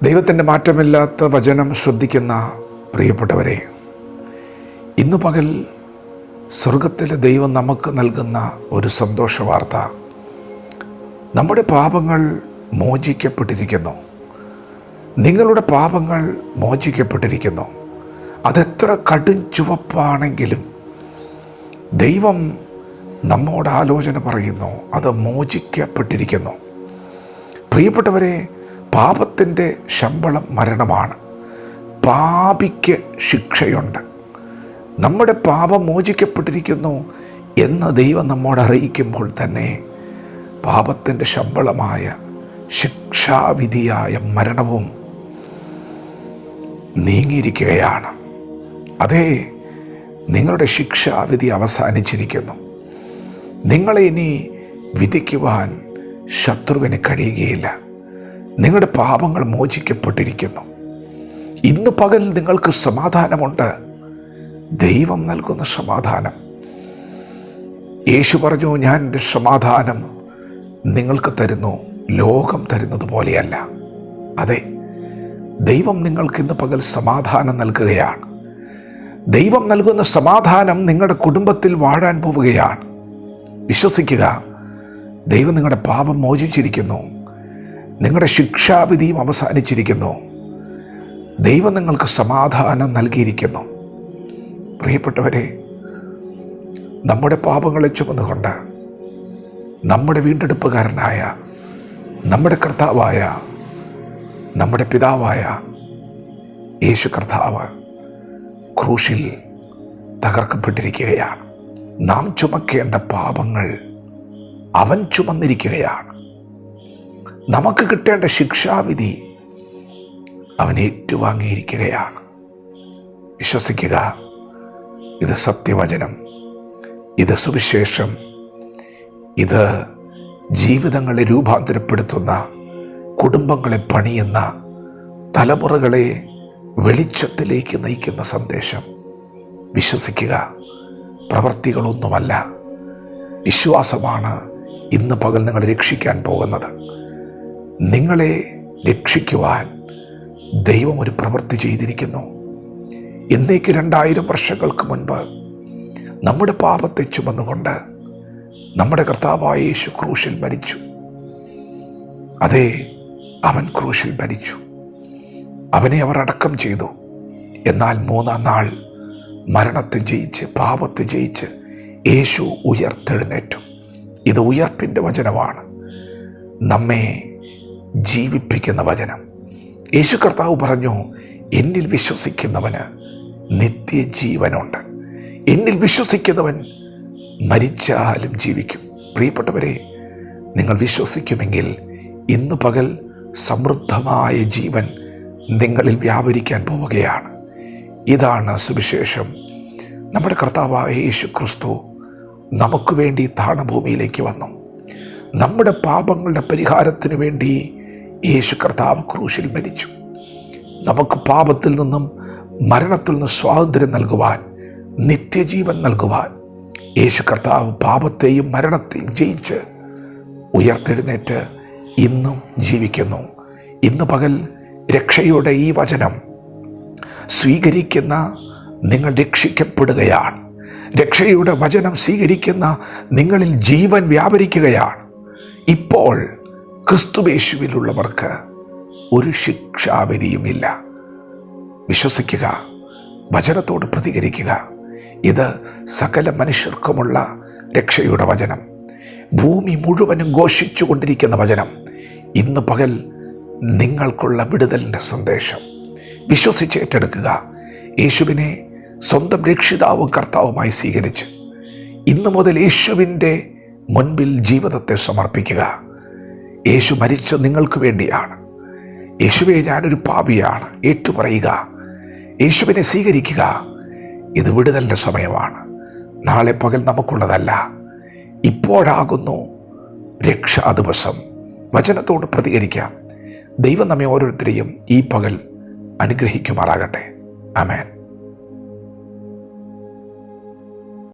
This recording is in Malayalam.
ദൈവത്തിൻ്റെ മാറ്റമില്ലാത്ത വചനം ശ്രദ്ധിക്കുന്ന പ്രിയപ്പെട്ടവരെ, ഇന്നു പകൽ സ്വർഗത്തിലെ ദൈവം നമുക്ക് നൽകുന്ന ഒരു സന്തോഷ വാർത്ത. നമ്മുടെ പാപങ്ങൾ മോചിക്കപ്പെട്ടിരിക്കുന്നു. നിങ്ങളുടെ പാപങ്ങൾ മോചിക്കപ്പെട്ടിരിക്കുന്നു. അതെത്ര കടും ചുവപ്പാണെങ്കിലും ദൈവം നമ്മോട് ആലോചന പറയുന്നു, അത് മോചിക്കപ്പെട്ടിരിക്കുന്നു. പ്രിയപ്പെട്ടവരെ, പാപത്തിൻ്റെ ശമ്പളം മരണമാണ്. പാപിക്ക് ശിക്ഷയുണ്ട്. നമ്മുടെ പാപം മോചിക്കപ്പെട്ടിരിക്കുന്നു എന്ന് ദൈവം നമ്മോട് അറിയിക്കുമ്പോൾ തന്നെ പാപത്തിൻ്റെ ശമ്പളമായ ശിക്ഷാവിധിയായ മരണവും നീങ്ങിയിരിക്കുകയാണ്. അതേ, നിങ്ങളുടെ ശിക്ഷാവിധി അവസാനിച്ചിരിക്കുന്നു. നിങ്ങളെ ഇനി വിധിക്കുവാൻ ശത്രുവിന് കഴിയുകയില്ല. നിങ്ങളുടെ പാപങ്ങൾ മോചിക്കപ്പെട്ടിരിക്കുന്നു. ഇന്ന് പകൽ നിങ്ങൾക്ക് സമാധാനമുണ്ട്. ദൈവം നൽകുന്ന സമാധാനം. യേശു പറഞ്ഞു, ഞാൻ എൻ്റെ സമാധാനം നിങ്ങൾക്ക് തരുന്നു, ലോകം തരുന്നത് പോലെയല്ല. അതെ, ദൈവം നിങ്ങൾക്ക് ഇന്ന് പകൽ സമാധാനം നൽകുകയാണ്. ദൈവം നൽകുന്ന സമാധാനം നിങ്ങളുടെ കുടുംബത്തിൽ വാഴാൻ പോവുകയാണ്. വിശ്വസിക്കുക, ദൈവം നിങ്ങളുടെ പാപം മോചിച്ചിരിക്കുന്നു. നിങ്ങളുടെ ശിക്ഷാവിധിയും അവസാനിച്ചിരിക്കുന്നു. ദൈവം നിങ്ങൾക്ക് സമാധാനം നൽകിയിരിക്കുന്നു. പ്രിയപ്പെട്ടവരെ, നമ്മുടെ പാപങ്ങളെ ചുമന്നുകൊണ്ട് നമ്മുടെ വീണ്ടെടുപ്പുകാരനായ, നമ്മുടെ കർത്താവായ, നമ്മുടെ പിതാവായ യേശു കർത്താവ് ക്രൂശിൽ തകർക്കപ്പെട്ടിരിക്കുകയാണ്. നാം ചുമക്കേണ്ട പാപങ്ങൾ അവൻ ചുമന്നിരിക്കുകയാണ്. നമുക്ക് കിട്ടേണ്ട ശിക്ഷാവിധി അവൻ ഏറ്റുവാങ്ങിയിരിക്കുകയാണ്. വിശ്വസിക്കുക, ഇത് സത്യവചനം, ഇത് സുവിശേഷം, ഇത് ജീവിതങ്ങളെ രൂപാന്തരപ്പെടുത്തുന്ന, കുടുംബങ്ങളെ പണിയുന്ന, തലമുറകളെ വെളിച്ചത്തിലേക്ക് നയിക്കുന്ന സന്ദേശം. വിശ്വസിക്കുക, പ്രവൃത്തികളൊന്നുമല്ല, വിശ്വാസമാണ് ഇന്ന് പകൽ നിങ്ങളെ രക്ഷിക്കാൻ പോകുന്നത്. നിങ്ങളെ രക്ഷിക്കുവാൻ ദൈവം ഒരു പ്രവൃത്തി ചെയ്തിരിക്കുന്നു. ഇന്നേക്ക് 2000 വർഷങ്ങൾക്ക് മുൻപ് നമ്മുടെ പാപത്തെ ചുമന്നുകൊണ്ട് നമ്മുടെ കർത്താവായ യേശു ക്രൂശിൽ മരിച്ചു. അതെ, അവൻ ക്രൂശിൽ മരിച്ചു. അവനെ അവർ അടക്കം ചെയ്തു. എന്നാൽ 3-ാം നാൾ മരണത്തെ ജയിച്ച്, പാപത്തെ ജയിച്ച് യേശു ഉയർത്തെഴുന്നേറ്റു. ഇത് ഉയർപ്പിൻ്റെ വചനമാണ്, നമ്മെ ജീവിപ്പിക്കുന്ന വചനം. യേശു കർത്താവ് പറഞ്ഞു, എന്നിൽ വിശ്വസിക്കുന്നവന് നിത്യജീവനുണ്ട്. എന്നിൽ വിശ്വസിക്കുന്നവൻ മരിച്ചാലും ജീവിക്കും. പ്രിയപ്പെട്ടവരെ, നിങ്ങൾ വിശ്വസിക്കുമെങ്കിൽ ഇന്ന് പകൽ സമൃദ്ധമായ ജീവൻ നിങ്ങളിൽ വ്യാപരിക്കാൻ പോവുകയാണ്. ഇതാണ് സുവിശേഷം. നമ്മുടെ കർത്താവായ യേശു ക്രിസ്തു നമുക്ക് വേണ്ടി താണഭൂമിയിലേക്ക് വന്നു. നമ്മുടെ പാപങ്ങളുടെ പരിഹാരത്തിനു വേണ്ടി യേശു കർത്താവ് ക്രൂശിൽ മരിച്ചു. നമുക്ക് പാപത്തിൽ നിന്നും മരണത്തിൽ നിന്നും സ്വാതന്ത്ര്യം നൽകുവാൻ, നിത്യജീവൻ നൽകുവാൻ യേശു കർത്താവ് പാപത്തെയും മരണത്തെയും ജയിച്ച് ഉയർത്തെഴുന്നേറ്റ് ഇന്നും ജീവിക്കുന്നു. ഇന്ന് പകൽ രക്ഷയുടെ ഈ വചനം സ്വീകരിക്കുന്ന നിങ്ങൾ രക്ഷിക്കപ്പെടുകയാണ്. രക്ഷയുടെ വചനം സ്വീകരിക്കുന്ന നിങ്ങളിൽ ജീവൻ വ്യാപരിക്കുകയാണ്. ഇപ്പോൾ ക്രിസ്തുയേശുവിലുള്ളവർക്ക് ഒരു ശിക്ഷാവിധിയുമില്ല. വിശ്വസിക്കുക, വചനത്തോട് പ്രതികരിക്കുക. ഇത് സകല മനുഷ്യർക്കുമുള്ള രക്ഷയുടെ വചനം. ഭൂമി മുഴുവനും ഘോഷിച്ചു കൊണ്ടിരിക്കുന്ന വചനം. ഇന്ന് പകൽ നിങ്ങൾക്കുള്ള വിടുതലിൻ്റെ സന്ദേശം. വിശ്വസിച്ച് ഏറ്റെടുക്കുക. യേശുവിനെ സ്വന്തം രക്ഷിതാവും കർത്താവുമായി സ്വീകരിച്ച് ഇന്നു മുതൽ യേശുവിൻ്റെ മുൻപിൽ ജീവിതത്തെ സമർപ്പിക്കുക. യേശു മരിച്ച നിങ്ങൾക്ക് വേണ്ടിയാണ്. യേശുവേ, ഞാനൊരു പാപിയാണ് ഏറ്റുപറയുക. യേശുവിനെ സ്വീകരിക്കുക. ഇത് വിടുതലിൻ്റെ സമയമാണ്. നാളെ പകൽ നമുക്കുള്ളതല്ല, ഇപ്പോഴാകുന്നു രക്ഷാ ദിവസം. വചനത്തോട് പ്രതികരിക്കാം. ദൈവം നമ്മെ ഓരോരുത്തരെയും ഈ പകൽ അനുഗ്രഹിക്കുമാറാകട്ടെ. ആമേൻ.